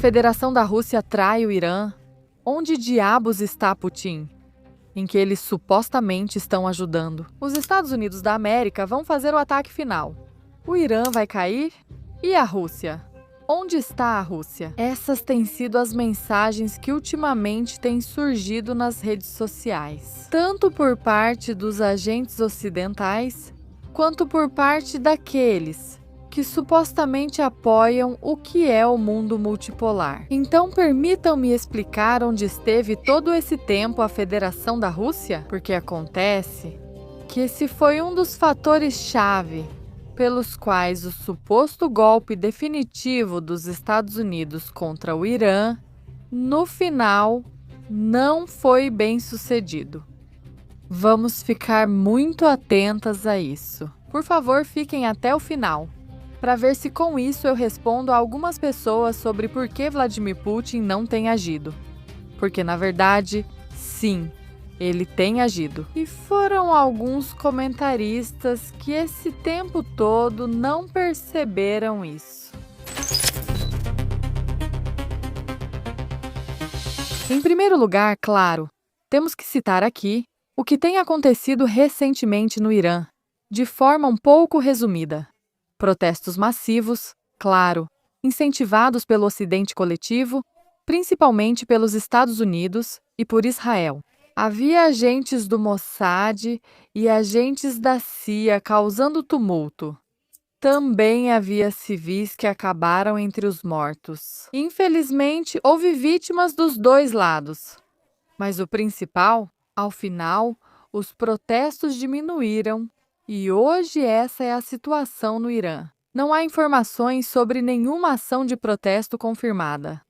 Federação da Rússia trai o Irã? Onde diabos está Putin? Em que eles supostamente estão ajudando. Os Estados Unidos da América vão fazer o ataque final. O Irã vai cair? E a Rússia? Onde está a Rússia? Essas têm sido as mensagens que ultimamente têm surgido nas redes sociais, tanto por parte dos agentes ocidentais, quanto por parte daqueles que supostamente apoiam o que é o mundo multipolar. Então permitam-me explicar onde esteve todo esse tempo a Federação da Rússia, porque acontece que esse foi um dos fatores-chave pelos quais o suposto golpe definitivo dos Estados Unidos contra o Irã, no final, não foi bem sucedido. Vamos ficar muito atentas a isso. Por favor, fiquem até o final, para ver se com isso eu respondo a algumas pessoas sobre por que Vladimir Putin não tem agido. Porque, na verdade, sim, ele tem agido. E foram alguns comentaristas que esse tempo todo não perceberam isso. Em primeiro lugar, claro, temos que citar aqui o que tem acontecido recentemente no Irã, de forma um pouco resumida. Protestos massivos, claro, incentivados pelo Ocidente coletivo, principalmente pelos Estados Unidos e por Israel. Havia agentes do Mossad e agentes da CIA causando tumulto. Também havia civis que acabaram entre os mortos. Infelizmente, houve vítimas dos dois lados. Mas o principal, ao final, os protestos diminuíram e hoje essa é a situação no Irã. Não há informações sobre nenhuma ação de protesto confirmada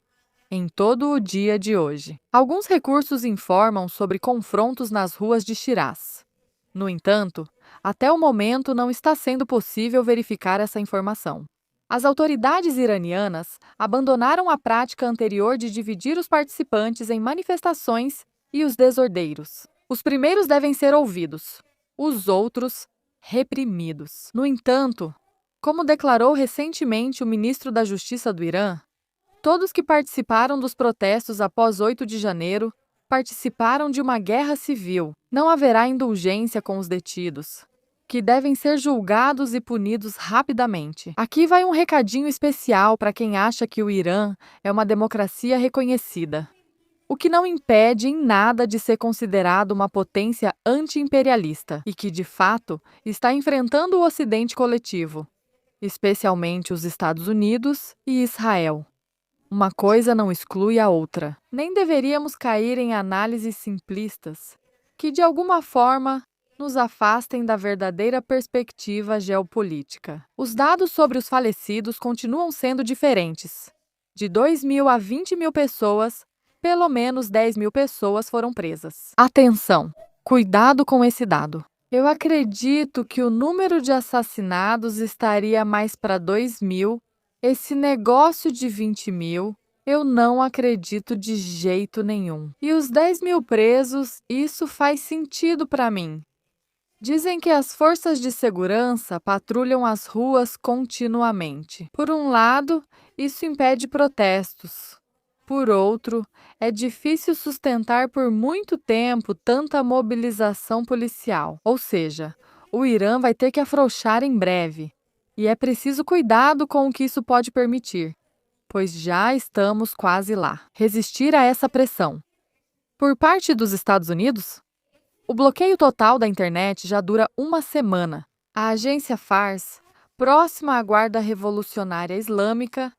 em todo o dia de hoje. Alguns recursos informam sobre confrontos nas ruas de Shiraz. No entanto, até o momento não está sendo possível verificar essa informação. As autoridades iranianas abandonaram a prática anterior de dividir os participantes em manifestações e os desordeiros. Os primeiros devem ser ouvidos, os outros reprimidos. No entanto, como declarou recentemente o ministro da Justiça do Irã, todos que participaram dos protestos após 8 de janeiro participaram de uma guerra civil. Não haverá indulgência com os detidos, que devem ser julgados e punidos rapidamente. Aqui vai um recadinho especial para quem acha que o Irã é uma democracia reconhecida, o que não impede em nada de ser considerado uma potência anti-imperialista e que, de fato, está enfrentando o Ocidente coletivo, especialmente os Estados Unidos e Israel. Uma coisa não exclui a outra. Nem deveríamos cair em análises simplistas que, de alguma forma, nos afastem da verdadeira perspectiva geopolítica. Os dados sobre os falecidos continuam sendo diferentes. De 2.000 a 20.000 pessoas, pelo menos 10.000 pessoas foram presas. Atenção! Cuidado com esse dado. Eu acredito que o número de assassinados estaria mais para 2.000. Esse negócio de 20.000, eu não acredito de jeito nenhum. E os 10.000 presos, isso faz sentido para mim. Dizem que as forças de segurança patrulham as ruas continuamente. Por um lado, isso impede protestos. Por outro, é difícil sustentar por muito tempo tanta mobilização policial. Ou seja, o Irã vai ter que afrouxar em breve. E é preciso cuidado com o que isso pode permitir, pois já estamos quase lá. Resistir a essa pressão. Por parte dos Estados Unidos, o bloqueio total da internet já dura uma semana. A agência Fars, próxima à Guarda Revolucionária Islâmica,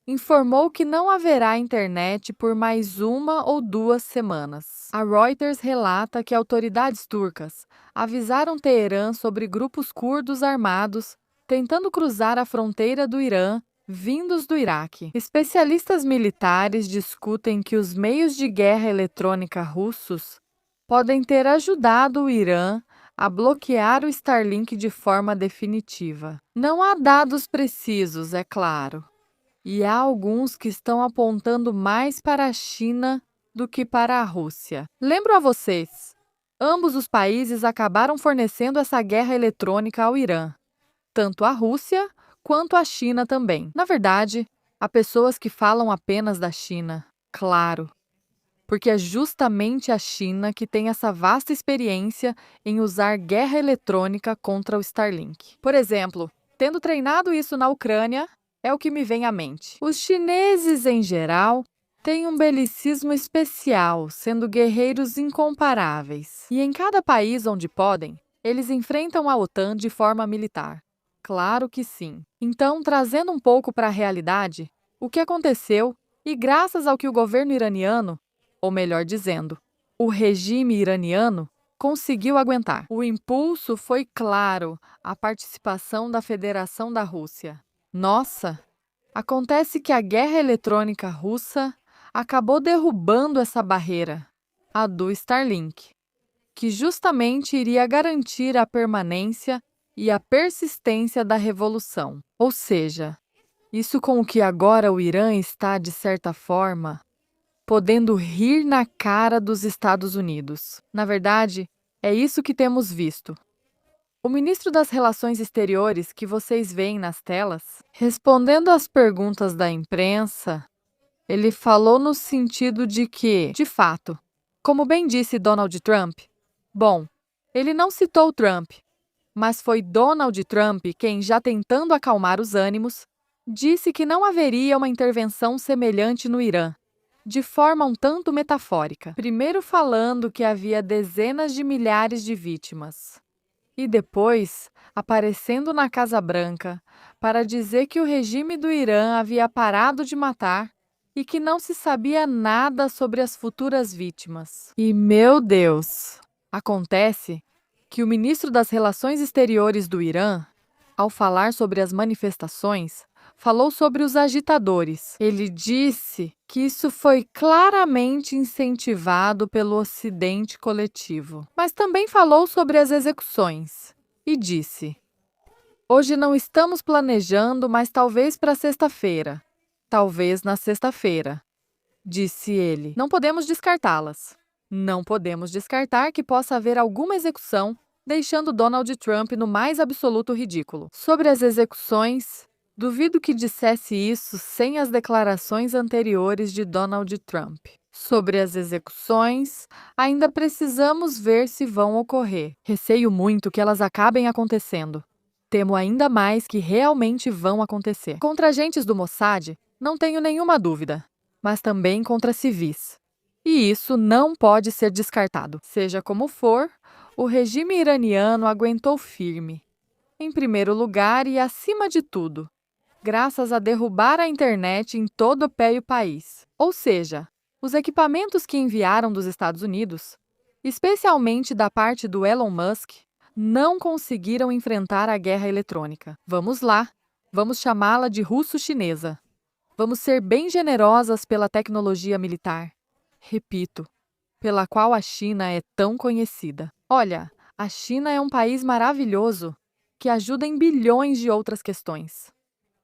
informou que não haverá internet por mais 1 ou 2 semanas. A Reuters relata que autoridades turcas avisaram Teherã sobre grupos curdos armados tentando cruzar a fronteira do Irã, vindos do Iraque. Especialistas militares discutem que os meios de guerra eletrônica russos podem ter ajudado o Irã a bloquear o Starlink de forma definitiva. Não há dados precisos, é claro, e há alguns que estão apontando mais para a China do que para a Rússia. Lembro a vocês, ambos os países acabaram fornecendo essa guerra eletrônica ao Irã. Tanto a Rússia quanto a China também. Na verdade, Há pessoas que falam apenas da China, claro, porque é justamente a China que tem essa vasta experiência em usar guerra eletrônica contra o Starlink. Por exemplo, tendo treinado isso na Ucrânia, é o que me vem à mente. Os chineses, em geral, têm um belicismo especial, sendo guerreiros incomparáveis. E em cada país onde podem, eles enfrentam a OTAN de forma militar. Claro que sim. Então, trazendo um pouco para a realidade, o que aconteceu, e graças ao que o governo iraniano, ou melhor dizendo, o regime iraniano, conseguiu aguentar. O impulso foi claro, a participação da Federação da Rússia. Nossa! Acontece que a guerra eletrônica russa acabou derrubando essa barreira, a do Starlink, que justamente iria garantir a permanência e a persistência da revolução. Ou seja, isso com o que agora o Irã está, de certa forma, podendo rir na cara dos Estados Unidos. Na verdade, é isso que temos visto. O ministro das Relações Exteriores, que vocês veem nas telas, respondendo às perguntas da imprensa, ele falou no sentido de que, de fato, como bem disse Donald Trump, bom, ele não citou Trump, mas foi Donald Trump quem, já tentando acalmar os ânimos, disse que não haveria uma intervenção semelhante no Irã, de forma um tanto metafórica. Primeiro falando que havia dezenas de milhares de vítimas, e depois aparecendo na Casa Branca para dizer que o regime do Irã havia parado de matar e que não se sabia nada sobre as futuras vítimas. E, meu Deus! Acontece que o ministro das Relações Exteriores do Irã, ao falar sobre as manifestações, falou sobre os agitadores. Ele disse que isso foi claramente incentivado pelo Ocidente coletivo. Mas também falou sobre as execuções e disse: hoje não estamos planejando, mas talvez para sexta-feira. Talvez na sexta-feira, disse ele. Não podemos descartá-las. Não podemos descartar que possa haver alguma execução, deixando Donald Trump no mais absoluto ridículo. Sobre as execuções, duvido que dissesse isso sem as declarações anteriores de Donald Trump. Sobre as execuções, ainda precisamos ver se vão ocorrer. Receio muito que elas acabem acontecendo. Temo ainda mais que realmente vão acontecer. Contra agentes do Mossad, não tenho nenhuma dúvida, mas também contra civis. E isso não pode ser descartado. Seja como for, o regime iraniano aguentou firme. Em primeiro lugar e acima de tudo, graças a derrubar a internet em todo o pé o país. Ou seja, os equipamentos que enviaram dos Estados Unidos, especialmente da parte do Elon Musk, não conseguiram enfrentar a guerra eletrônica. Vamos lá, vamos chamá-la de russo-chinesa. Vamos ser bem generosas pela tecnologia militar. Repito, pela qual a China é tão conhecida. Olha, a China é um país maravilhoso que ajuda em bilhões de outras questões.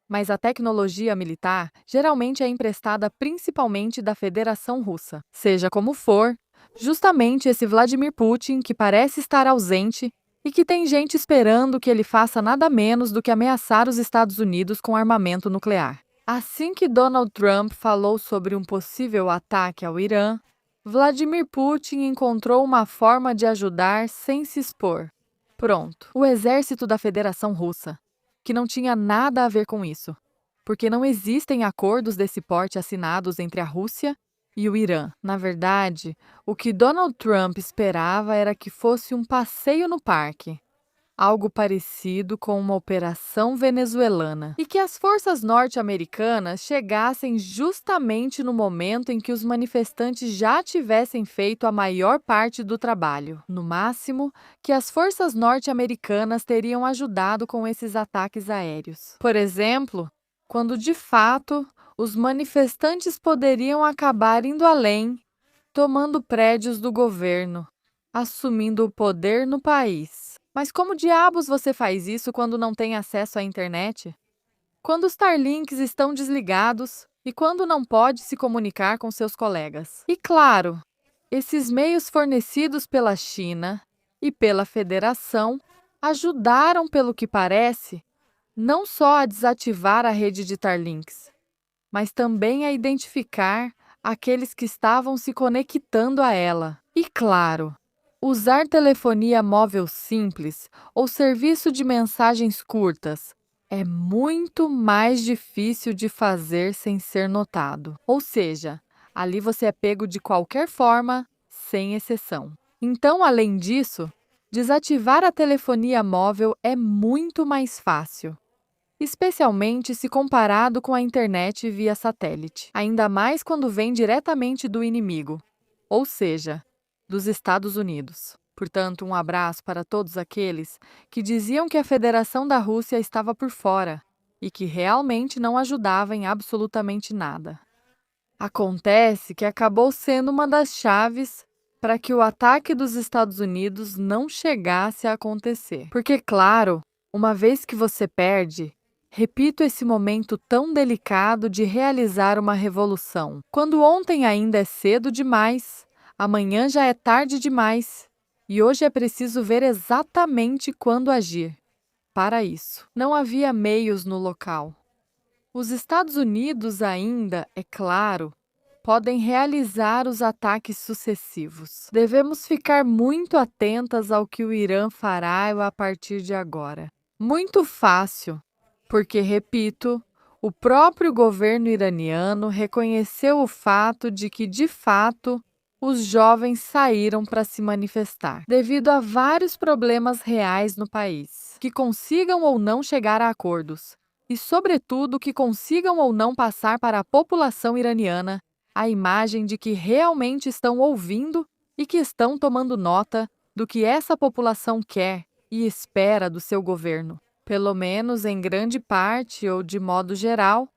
Mas a tecnologia militar geralmente é emprestada principalmente da Federação Russa. Seja como for, justamente esse Vladimir Putin, que parece estar ausente e que tem gente esperando que ele faça nada menos do que ameaçar os Estados Unidos com armamento nuclear. Assim que Donald Trump falou sobre um possível ataque ao Irã, Vladimir Putin encontrou uma forma de ajudar sem se expor. Pronto, o exército da Federação Russa, que não tinha nada a ver com isso, porque não existem acordos desse porte assinados entre a Rússia e o Irã. Na verdade, o que Donald Trump esperava era que fosse um passeio no parque, algo parecido com uma operação venezuelana, e que as forças norte-americanas chegassem justamente no momento em que os manifestantes já tivessem feito a maior parte do trabalho. No máximo, que as forças norte-americanas teriam ajudado com esses ataques aéreos. Por exemplo, quando de fato os manifestantes poderiam acabar indo além, tomando prédios do governo, assumindo o poder no país. Mas como diabos você faz isso quando não tem acesso à internet? Quando os Starlinks estão desligados e quando não pode se comunicar com seus colegas? E claro, esses meios fornecidos pela China e pela Federação ajudaram, pelo que parece, não só a desativar a rede de Starlinks, mas também a identificar aqueles que estavam se conectando a ela. E claro, usar telefonia móvel simples ou serviço de mensagens curtas é muito mais difícil de fazer sem ser notado. Ou seja, ali você é pego de qualquer forma, sem exceção. Então, além disso, desativar a telefonia móvel é muito mais fácil, especialmente se comparado com a internet via satélite, ainda mais quando vem diretamente do inimigo, ou seja, dos Estados Unidos. Portanto, um abraço para todos aqueles que diziam que a Federação da Rússia estava por fora e que realmente não ajudava em absolutamente nada. Acontece que acabou sendo uma das chaves para que o ataque dos Estados Unidos não chegasse a acontecer. Porque, claro, uma vez que você perde, repito esse momento tão delicado de realizar uma revolução. Quando ontem ainda é cedo demais, amanhã já é tarde demais, e hoje é preciso ver exatamente quando agir. Para isso, não havia meios no local. Os Estados Unidos ainda, é claro, podem realizar os ataques sucessivos. Devemos ficar muito atentas ao que o Irã fará a partir de agora. Muito fácil, porque, repito, o próprio governo iraniano reconheceu o fato de que, de fato, os jovens saíram para se manifestar, devido a vários problemas reais no país, que consigam ou não chegar a acordos, e, sobretudo, que consigam ou não passar para a população iraniana a imagem de que realmente estão ouvindo e que estão tomando nota do que essa população quer e espera do seu governo. Pelo menos em grande parte ou de modo geral,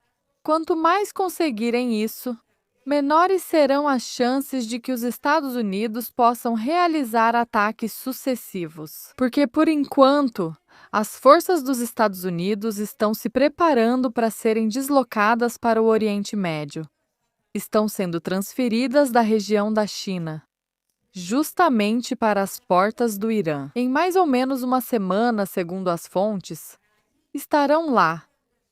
quanto mais conseguirem isso, menores serão as chances de que os Estados Unidos possam realizar ataques sucessivos. Porque, por enquanto, as forças dos Estados Unidos estão se preparando para serem deslocadas para o Oriente Médio. Estão sendo transferidas da região da China, justamente para as portas do Irã. Em mais ou menos uma semana, segundo as fontes, estarão lá.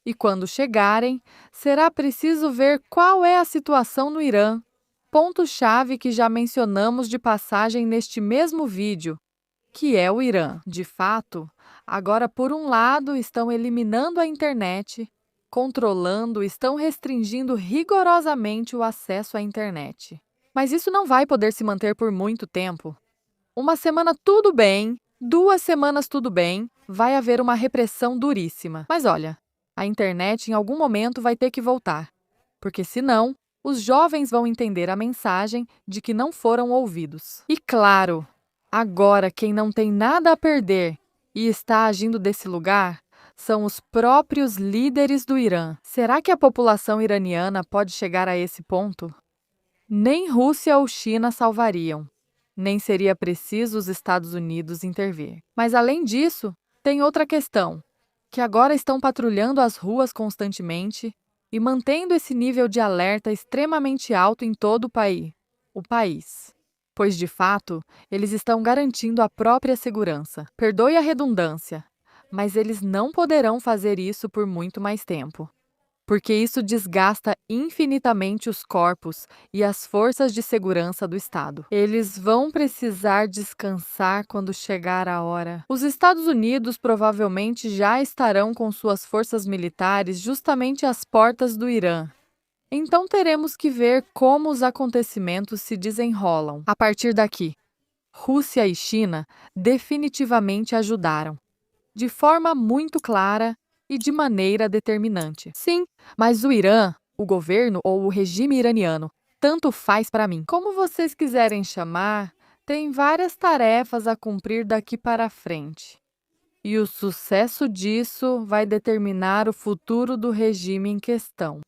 E quando chegarem, será preciso ver qual é a situação no Irã, ponto-chave que já mencionamos de passagem neste mesmo vídeo, que é o Irã. De fato, agora, por um lado, estão eliminando a internet, controlando, estão restringindo rigorosamente o acesso à internet. Mas isso não vai poder se manter por muito tempo. Uma semana tudo bem, 2 semanas tudo bem, vai haver uma repressão duríssima. Mas olha, a internet em algum momento vai ter que voltar, porque senão os jovens vão entender a mensagem de que não foram ouvidos. E claro, agora quem não tem nada a perder e está agindo desse lugar são os próprios líderes do Irã. Será que a população iraniana pode chegar a esse ponto? Nem Rússia ou China salvariam. Nem seria preciso os Estados Unidos intervir. Mas, além disso, tem outra questão, que agora estão patrulhando as ruas constantemente e mantendo esse nível de alerta extremamente alto em todo o país. Pois, de fato, eles estão garantindo a própria segurança. Perdoe a redundância, mas eles não poderão fazer isso por muito mais tempo, porque isso desgasta infinitamente os corpos e as forças de segurança do Estado. Eles vão precisar descansar quando chegar a hora. Os Estados Unidos provavelmente já estarão com suas forças militares justamente às portas do Irã. Então teremos que ver como os acontecimentos se desenrolam. A partir daqui, Rússia e China definitivamente ajudaram, de forma muito clara e de maneira determinante. Sim, mas o Irã, o governo ou o regime iraniano, tanto faz para mim. Como vocês quiserem chamar, tem várias tarefas a cumprir daqui para frente. E o sucesso disso vai determinar o futuro do regime em questão.